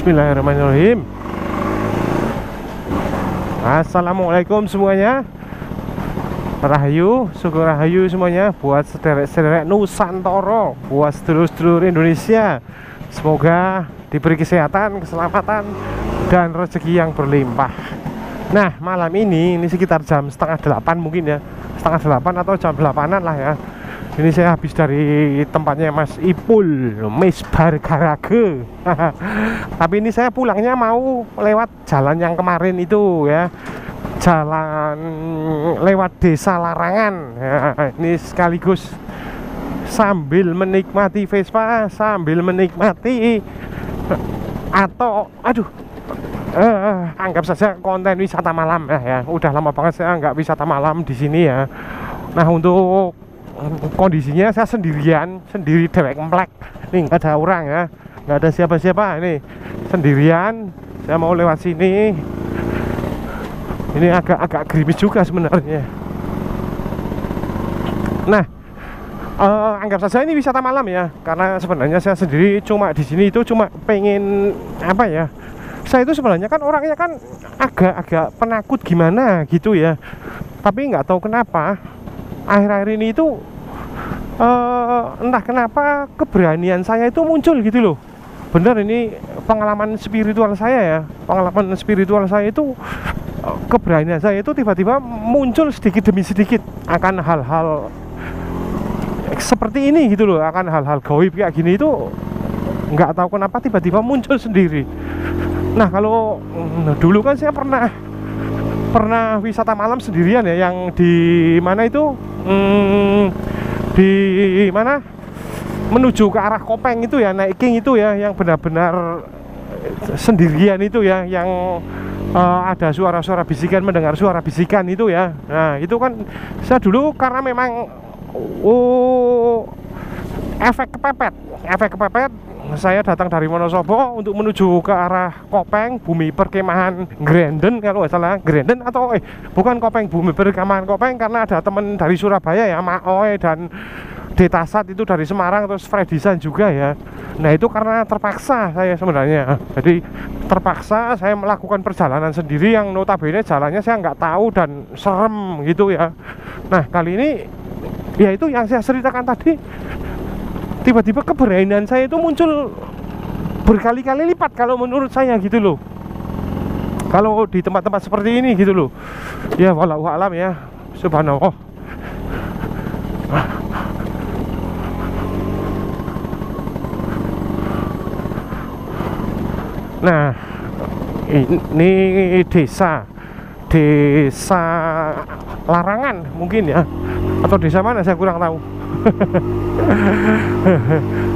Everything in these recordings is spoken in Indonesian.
Bismillahirrahmanirrahim. Assalamualaikum semuanya. Rahayu, syukur rahayu semuanya. Buat sederek-sederek Nusantara, buat sedulur-sedulur Indonesia, semoga diberi kesehatan, keselamatan, dan rezeki yang berlimpah. Nah, malam ini sekitar jam setengah 8 mungkin ya, setengah 8 atau jam 8-an lah ya. Ini saya habis dari tempatnya Mas Ipul, Misbar Garage. Tapi ini saya pulangnya mau lewat jalan yang kemarin itu ya, jalan lewat Desa Larangan ya. Ini sekaligus sambil menikmati Vespa, sambil menikmati atau anggap saja konten wisata malam ya. Udah lama banget saya nggak wisata malam di sini ya. Nah, untuk kondisinya saya sendiri dewek emplek. Nih nggak ada orang ya, nggak ada siapa-siapa, ini sendirian. Saya mau lewat sini. Ini agak gerimis juga sebenarnya. Nah, anggap saja ini wisata malam ya, karena sebenarnya saya sendiri cuma di sini itu cuma pengen apa ya? Saya itu sebenarnya kan orangnya kan agak penakut gimana gitu ya. Tapi nggak tahu kenapa akhir-akhir ini itu entah kenapa keberanian saya itu muncul gitu loh. Bener, ini pengalaman spiritual saya ya. Pengalaman spiritual saya itu, keberanian saya itu tiba-tiba muncul sedikit demi sedikit akan hal-hal seperti ini gitu loh. Akan hal-hal gaib kayak gini itu nggak tahu kenapa tiba-tiba muncul sendiri. Nah, kalau dulu kan saya pernah wisata malam sendirian ya, yang di mana itu di mana menuju ke arah Kopeng itu ya, naik King itu ya, yang benar-benar sendirian itu ya, yang ada suara-suara bisikan, mendengar suara bisikan itu ya. Nah, itu kan saya dulu karena memang efek kepepet saya datang dari Wonosobo untuk menuju ke arah Kopeng, bumi perkemahan Grenden kalau nggak salah, Grenden atau bukan Kopeng, bumi perkemahan Kopeng, karena ada teman dari Surabaya ya, Maoe dan Detasat itu dari Semarang, terus Fredisan juga ya. Nah, itu karena terpaksa saya sebenarnya. Jadi terpaksa saya melakukan perjalanan sendiri yang notabene jalannya saya nggak tahu dan serem gitu ya. Nah, kali ini ya itu yang saya ceritakan tadi, tiba-tiba keberanian saya itu muncul berkali-kali lipat kalau menurut saya gitu loh, kalau di tempat-tempat seperti ini gitu loh ya. Wallahu a'lam ya, subhanallah. Nah, ini desa Larangan mungkin ya, atau desa mana saya kurang tahu.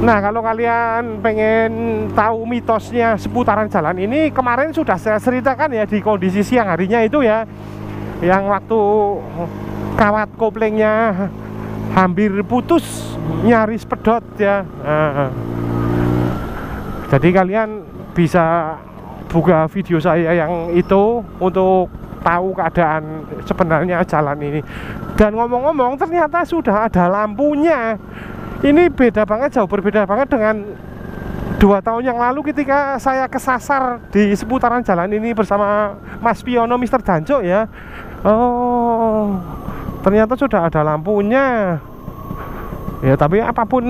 Nah, kalau kalian pengen tahu mitosnya seputaran jalan ini, kemarin sudah saya ceritakan ya di kondisi siang harinya itu ya, yang waktu kawat koplingnya hampir putus, nyaris pedot ya. Jadi kalian bisa buka video saya yang itu untuk tahu keadaan sebenarnya jalan ini. Dan ngomong-ngomong, ternyata sudah ada lampunya. Ini beda banget, jauh berbeda banget dengan 2 tahun yang lalu ketika saya kesasar di seputaran jalan ini bersama Mas Piono, Mr. Danco ya. Oh, ternyata sudah ada lampunya. Ya, tapi apapun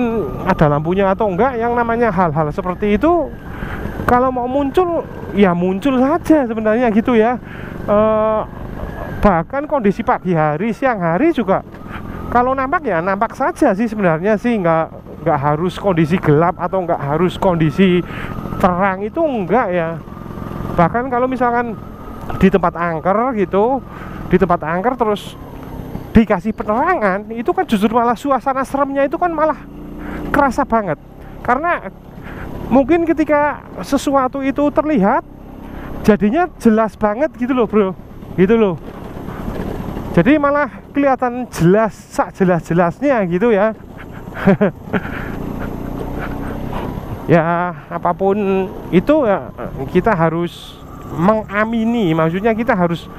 ada lampunya atau enggak, yang namanya hal-hal seperti itu kalau mau muncul ya muncul saja sebenarnya gitu ya. Bahkan kondisi pagi hari, siang hari juga kalau nampak ya nampak saja sih sebenarnya sih, nggak harus kondisi gelap atau nggak harus kondisi terang, itu enggak ya. Bahkan kalau misalkan di tempat angker gitu, di tempat angker terus dikasih penerangan, itu kan justru malah suasana seremnya itu kan malah kerasa banget. Karena mungkin ketika sesuatu itu terlihat, jadinya jelas banget gitu loh bro, gitu loh. Jadi malah kelihatan jelas, sak jelas-jelasnya gitu ya. Ya apapun itu ya, kita harus mengamini, maksudnya kita harus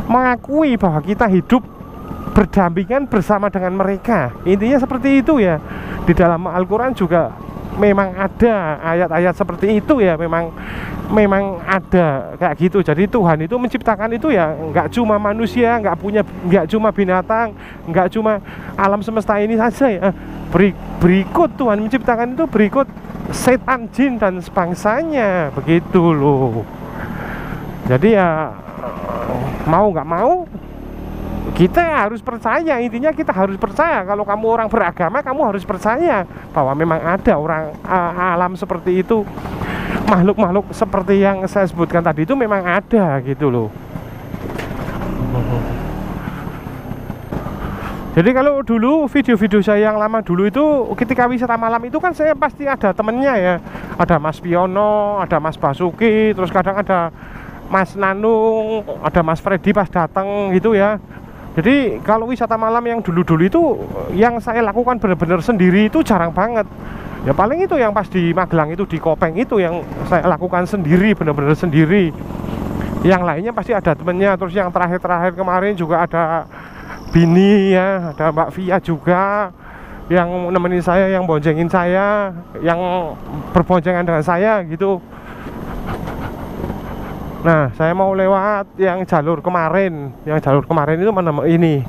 mengakui bahwa kita hidup berdampingan bersama dengan mereka. Intinya seperti itu ya. Di dalam Al-Quran juga memang ada ayat-ayat seperti itu ya. Memang memang ada kayak gitu. Jadi Tuhan itu menciptakan itu ya nggak cuma manusia, nggak cuma binatang, nggak cuma alam semesta ini saja ya. Berikut Tuhan menciptakan itu berikut setan, jin dan sebangsanya, begitu loh. Jadi ya mau nggak mau kita harus percaya. Intinya kita harus percaya. Kalau kamu orang beragama, kamu harus percaya bahwa memang ada orang alam seperti itu, makhluk-makhluk seperti yang saya sebutkan tadi itu memang ada gitu loh. Jadi kalau dulu video-video saya yang lama dulu itu ketika wisata malam itu kan saya pasti ada temennya ya. Ada Mas Piono, ada Mas Basuki, terus kadang ada Mas Nanung, ada Mas Freddy pas datang gitu ya. Jadi kalau wisata malam yang dulu-dulu itu yang saya lakukan benar-benar sendiri itu jarang banget. Ya paling itu yang pas di Magelang itu, di Kopeng itu yang saya lakukan sendiri, benar-benar sendiri. Yang lainnya pasti ada temennya. Terus yang terakhir-terakhir kemarin juga ada Bini ya, ada Mbak Via juga yang nemenin saya, yang boncengin saya, yang berboncengan dengan saya gitu. Nah, saya mau lewat yang jalur kemarin. Yang jalur kemarin itu mana ini?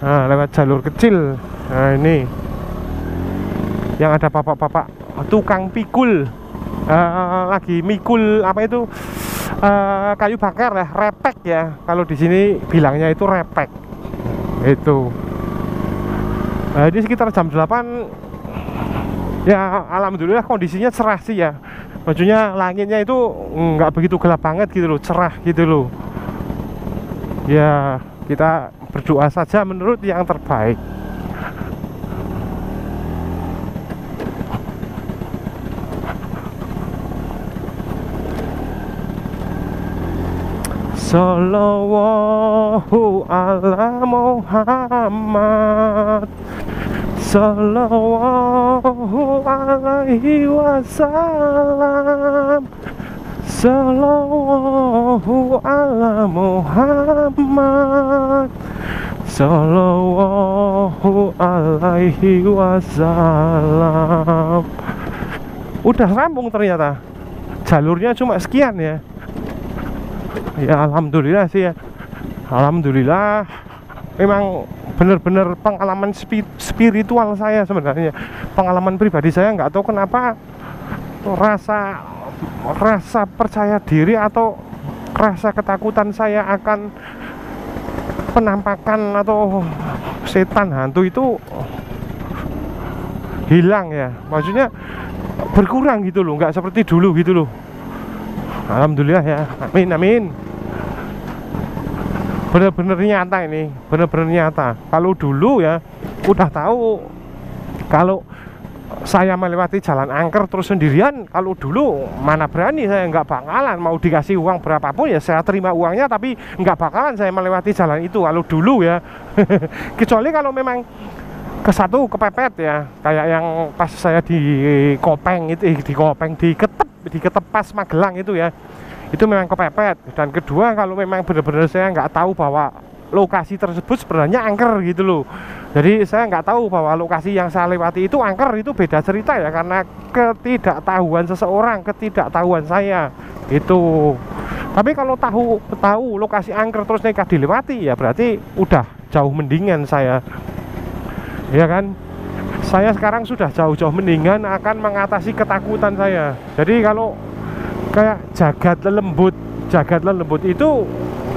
Nah, lewat jalur kecil. Nah, ini yang ada bapak-bapak tukang pikul, lagi mikul apa itu, kayu bakar ya, repek ya. Kalau di sini bilangnya itu repek. Itu. Nah, ini sekitar jam 8. Ya, alhamdulillah kondisinya cerah sih ya. Maksudnya langitnya itu nggak begitu gelap banget gitu loh, cerah gitu loh. Ya, kita berdoa saja menurut yang terbaik. Sallallahu ala Muhammad, sallallahu alaihi wasallam, sallallahu ala Muhammad, sallallahu alaihi wasallam. Udah rampung ternyata. Jalurnya cuma sekian ya. Ya alhamdulillah sih ya. Alhamdulillah. Memang benar-benar pengalaman spiritual saya sebenarnya. Pengalaman pribadi saya, nggak tahu kenapa rasa percaya diri atau rasa ketakutan saya akan penampakan atau setan hantu itu hilang ya. Maksudnya berkurang gitu loh, nggak seperti dulu gitu loh. Alhamdulillah ya. Amin amin. Bener-bener nyata ini, bener-bener nyata. Kalau dulu ya udah tahu kalau saya melewati jalan angker terus sendirian, kalau dulu mana berani, saya nggak bakalan mau dikasih uang berapapun ya saya terima uangnya, tapi nggak bakalan saya melewati jalan itu kalau dulu ya. Kecuali kalau memang ke satu kepepet ya, kayak yang pas saya di Kopeng itu, di Kopeng di Ketep pas Magelang itu ya, itu memang kepepet. Dan kedua kalau memang benar-benar saya nggak tahu bahwa lokasi tersebut sebenarnya angker gitu loh. Jadi saya nggak tahu bahwa lokasi yang saya lewati itu angker, itu beda cerita ya, karena ketidaktahuan seseorang, ketidaktahuan saya itu. Tapi kalau tahu lokasi angker terus nekat dilewati ya berarti udah jauh mendingan saya, ya kan. Saya sekarang sudah jauh-jauh mendingan akan mengatasi ketakutan saya. Jadi kalau kayak jagat lelembut itu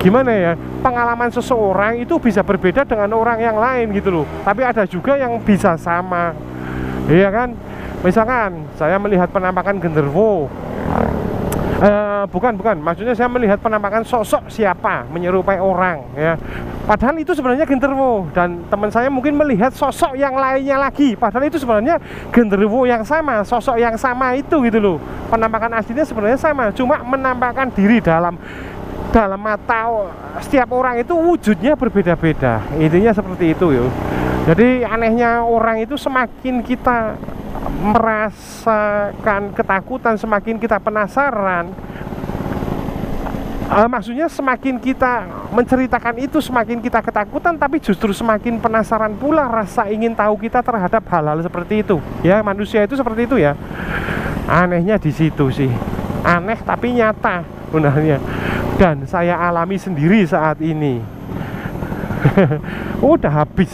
gimana ya, pengalaman seseorang itu bisa berbeda dengan orang yang lain gitu loh. Tapi ada juga yang bisa sama, iya kan. Misalkan saya melihat penampakan genderuwo, bukan, maksudnya saya melihat penampakan sosok siapa menyerupai orang ya, padahal itu sebenarnya genderuwo. Dan teman saya mungkin melihat sosok yang lainnya lagi, padahal itu sebenarnya genderuwo yang sama, sosok yang sama itu gitu loh. Penampakan aslinya sebenarnya sama, cuma menampakkan diri dalam mata setiap orang itu wujudnya berbeda-beda. Intinya seperti itu yo. Jadi anehnya orang itu, semakin kita merasakan ketakutan, semakin kita penasaran, maksudnya semakin kita menceritakan itu, semakin kita ketakutan, tapi justru semakin penasaran pula rasa ingin tahu kita terhadap hal-hal seperti itu ya. Manusia itu seperti itu ya. Anehnya di situ sih, aneh tapi nyata sebenarnya, dan saya alami sendiri saat ini. Udah habis.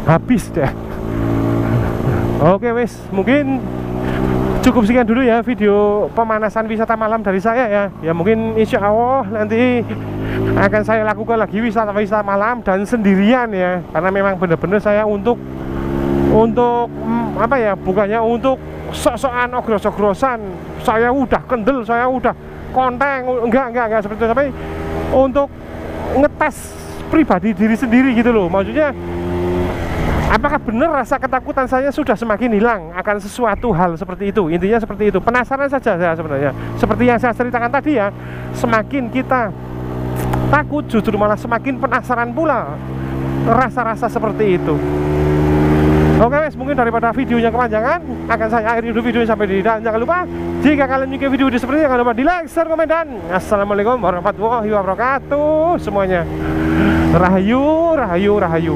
Habis deh. Oke wes, mungkin cukup sekian dulu ya video pemanasan wisata malam dari saya ya. Ya mungkin insya Allah nanti akan saya lakukan lagi wisata malam dan sendirian ya, karena memang benar-benar saya untuk apa ya, bukannya untuk sok-sokan ogros-ogrosan, saya udah kendel, saya udah konteng, enggak seperti itu, tapi untuk ngetes pribadi diri sendiri gitu loh. Maksudnya apakah benar rasa ketakutan saya sudah semakin hilang akan sesuatu hal seperti itu. Intinya seperti itu, penasaran saja saya sebenarnya. Seperti yang saya ceritakan tadi ya, semakin kita takut justru malah semakin penasaran pula rasa-rasa seperti itu. Oke guys, mungkin daripada videonya kepanjangan, akan saya akhiri dulu videonya sampai di sini. Dan jangan lupa, jika kalian menyukai video ini seperti ini, jangan lupa di like, share, komen, dan assalamualaikum warahmatullahi wabarakatuh semuanya. Rahayu, rahayu, rahayu.